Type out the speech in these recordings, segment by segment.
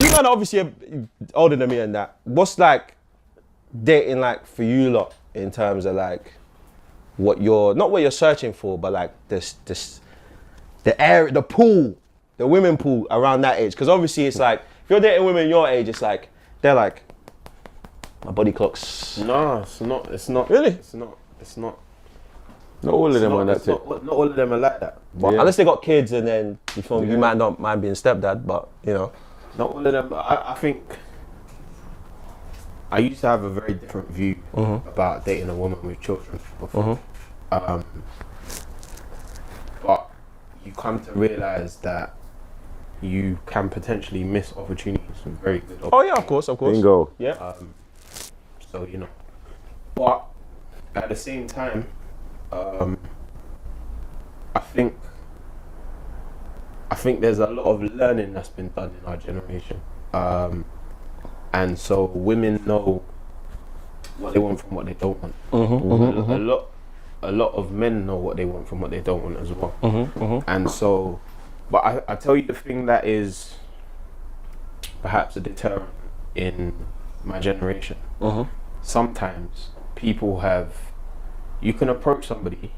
You man are obviously older than me and that. What's like dating like for you lot in terms of like what you're, not what you're searching for, but like this the area, the pool, the women pool around that age? Because obviously it's like, if you're dating women your age, it's like, they're like, my body clock's... No, it's not. Really? It's not. Not all of them are that tip. Not all of them are like that. But unless they got kids and then, you feel me, you might not mind being stepdad, but you know. Not all of them. I think I used to have a very different view about dating a woman with children before. But you come to realise that you can potentially miss opportunities, some very good opportunities. Oh yeah, of course. Bingo. Yeah. So, you know. But at the same time, I think there's a lot of learning that's been done in our generation, and so women know what they want from what they don't want. A lot of men know what they want from what they don't want as well. And so, but I tell you the thing that is perhaps a deterrent in my generation. Sometimes people you can approach somebody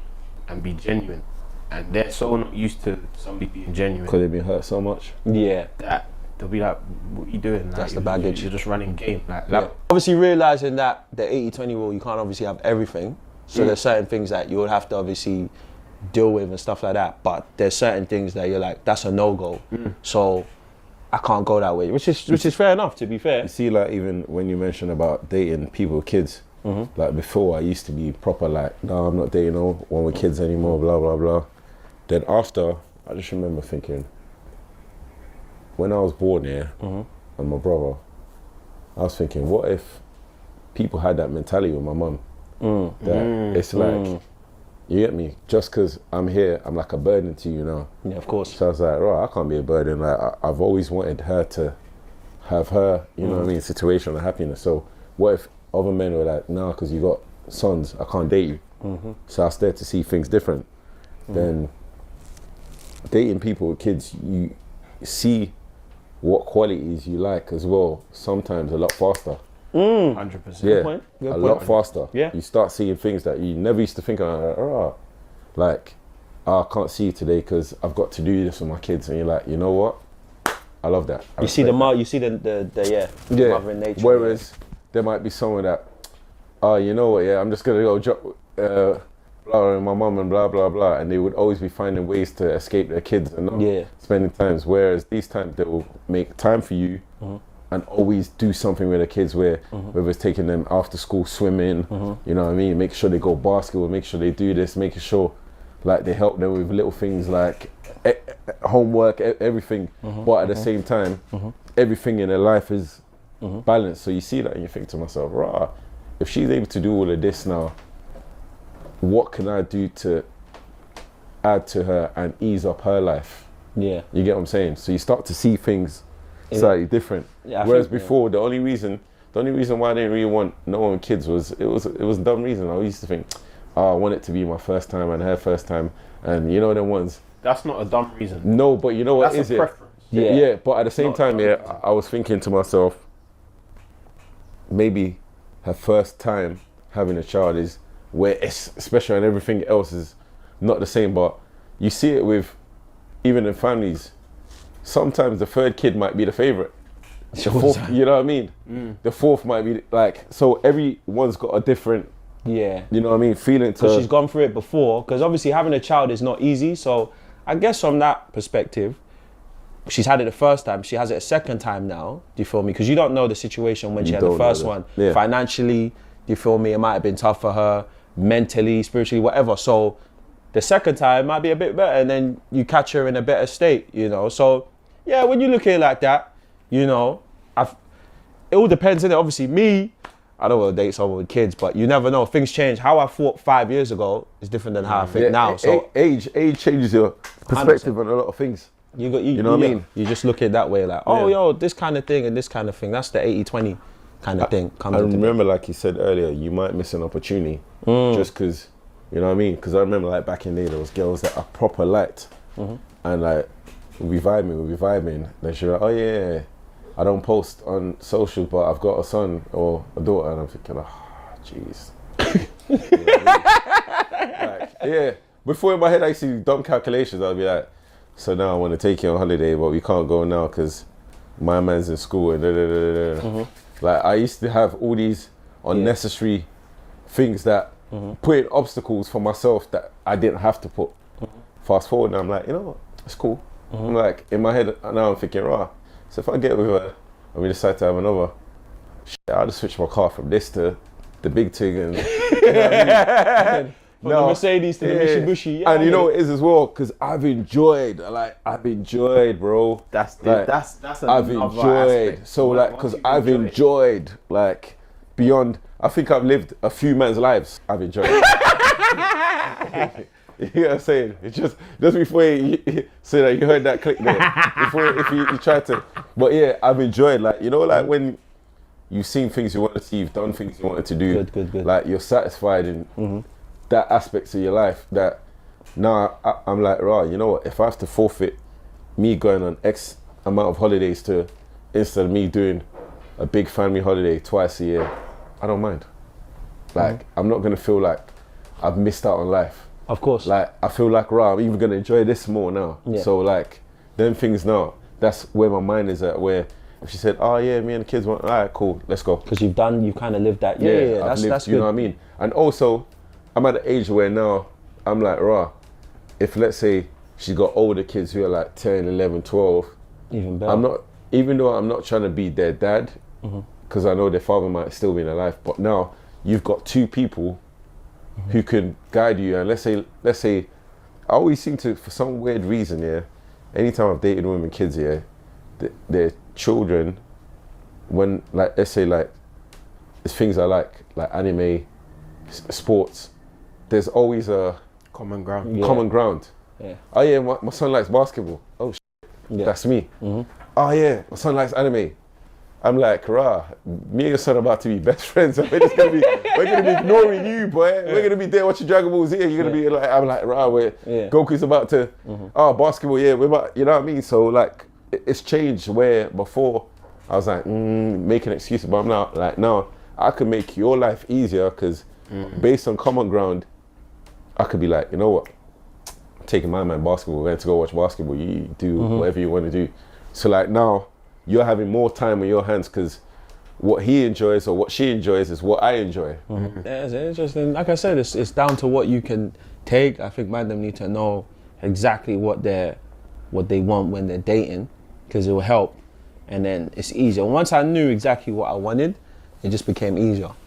and be genuine, and they're so not used to somebody being genuine. Because they've been hurt so much. Yeah. That they'll be like, what are you doing? Like, That's the baggage. You're just running game. Like, Obviously realising that the 80-20 rule, you can't obviously have everything. So there's certain things that you would have to obviously deal with and stuff like that. But there's certain things that you're like, that's a no-go. So I can't go that way, which is fair enough, to be fair. You see, like, even when you mention about dating people with kids, like before I used to be proper like, no, I'm not dating no one with kids anymore, blah, blah, blah. Then after, I just remember thinking, when I was born here, and my brother, I was thinking, what if people had that mentality with my mum? That it's like, you get me? Just because I'm here, I'm like a burden to you now. Yeah, of course. So I was like, right, I can't be a burden. Like, I've always wanted her to have her, you know what I mean, situation of happiness. So what if other men were like, nah, because you got sons, I can't date you. So I started to see things different. Then dating people with kids, you see what qualities you like as well, sometimes a lot faster. 100%. Yeah, point. Good a point. lot faster. Yeah. You start seeing things that you never used to think of. Like, I can't see you today because I've got to do this with my kids. And you're like, you know what? I love that. You see the mother in nature. Whereas there might be someone that, you know what? Yeah, I'm just gonna go drop blah my mum and blah blah blah, and they would always be finding ways to escape their kids and not spending times. Whereas these times they will make time for you. And always do something with the kids, whether it's taking them after school swimming, you know what I mean, make sure they go basketball, make sure they do this, making sure like they help them with little things like homework, everything. But at the same time, everything in their life is balanced. So you see that and you think to myself, rah, if she's able to do all of this now, what can I do to add to her and ease up her life? Yeah. You get what I'm saying? So you start to see things slightly different. Yeah, whereas before, the only reason why I didn't really want no one with kids was it was a dumb reason. I used to think, I want it to be my first time and her first time, and you know them ones. That's not a dumb reason. No, but you know what That's is a it? preference. Yeah, but at the same time, I was thinking to myself, maybe her first time having a child is where it's special and everything else is not the same. But you see it with even in families. Sometimes the third kid might be the favorite. Fourth, you know what I mean? The fourth might be like, so everyone's got a different, you know what I mean, feeling to. Because she's gone through it before. Because obviously having a child is not easy. So I guess from that perspective, she's had it the first time. She has it a second time now. Do you feel me? Because you don't know the situation when she had the first one. Yeah. Financially, do you feel me? It might have been tough for her, mentally, spiritually, whatever. So the second time might be a bit better, and then you catch her in a better state, you know. So yeah, when you look at it like that, you know, it all depends, innit? Obviously, me, I don't want to date someone with kids, but you never know. Things change. How I thought 5 years ago is different than how I think now. So age changes your perspective 100%. On a lot of things. You know what I mean? You just look at it that way, like, yo, this kind of thing and this kind of thing. That's the 80-20 kind of thing. I remember, like you said earlier, you might miss an opportunity just because, you know what I mean? Because I remember, like, back in the day, there was girls that are proper light, and like, we'll be vibing, then she'll be like, oh yeah, I don't post on social, but I've got a son or a daughter, and I'm thinking, oh, jeez. You know what I mean? Like, yeah. Before in my head, I used to do dumb calculations. I'd be like, so now I want to take you on holiday, but we can't go now because my man's in school and da da da da. Like, I used to have all these unnecessary things that put in obstacles for myself that I didn't have to put. Fast forward, and I'm like, you know what? It's cool. I'm like, in my head now I'm thinking, rah. So if I get with her and we decide to have another, I'll just switch my car from this to the big thing and, you know what I mean? From the Mercedes to the Mitsubishi. Yeah, and you know what it is as well, because I've enjoyed, bro. That's I've enjoyed. Aspect. So like, because I've enjoyed, like, beyond, I think I've lived a few men's lives. I've enjoyed. You know what I'm saying? It's just before you say that you heard that click there. Before if you try to, but yeah, I've enjoyed, like, you know, like when you've seen things you want to see, you've done things you wanted to do. Good. Like you're satisfied in that aspects of your life. That now I'm like, right, you know what? If I have to forfeit me going on X amount of holidays to instead of me doing a big family holiday twice a year, I don't mind. Like I'm not gonna feel like I've missed out on life. Of course. Like, I feel like, right, I'm even going to enjoy this more now. Yeah. So, like, them things now, that's where my mind is at, where if she said, oh, yeah, me and the kids want, all right, cool, let's go. Because you've kind of lived that. Yeah, I've lived, that's you good. know what I mean? And also, I'm at the age where now, I'm like, rah, if let's say she's got older kids who are like 10, 11, 12, even better. Even though I'm not trying to be their dad, because I know their father might still be in their life, but now you've got two people who can guide you. And let's say, I always seem to, for some weird reason, anytime I've dated women, kids, their children, when, like, let's say, like, it's things I like anime, sports, there's always a common ground. Common ground. Yeah. Oh yeah, my son likes basketball. Oh that's me. Oh yeah, my son likes anime. I'm like, rah, me and your son are about to be best friends. We're gonna be ignoring you, boy. We're gonna be there watching Dragon Ball Z. You're gonna be like, I'm like, rah, Goku's about to, basketball, we're about, you know what I mean? So like, it's changed where before I was like, making excuses, but I'm not like, now I can make your life easier because based on common ground, I could be like, you know what? I'm taking my man basketball, we're going to go watch basketball. You do whatever you want to do. So like now, you're having more time on your hands because what he enjoys or what she enjoys is what I enjoy. Yeah, it's interesting. Like I said, it's down to what you can take. I think man them need to know exactly what they want when they're dating, because it will help. And then it's easier. Once I knew exactly what I wanted, it just became easier.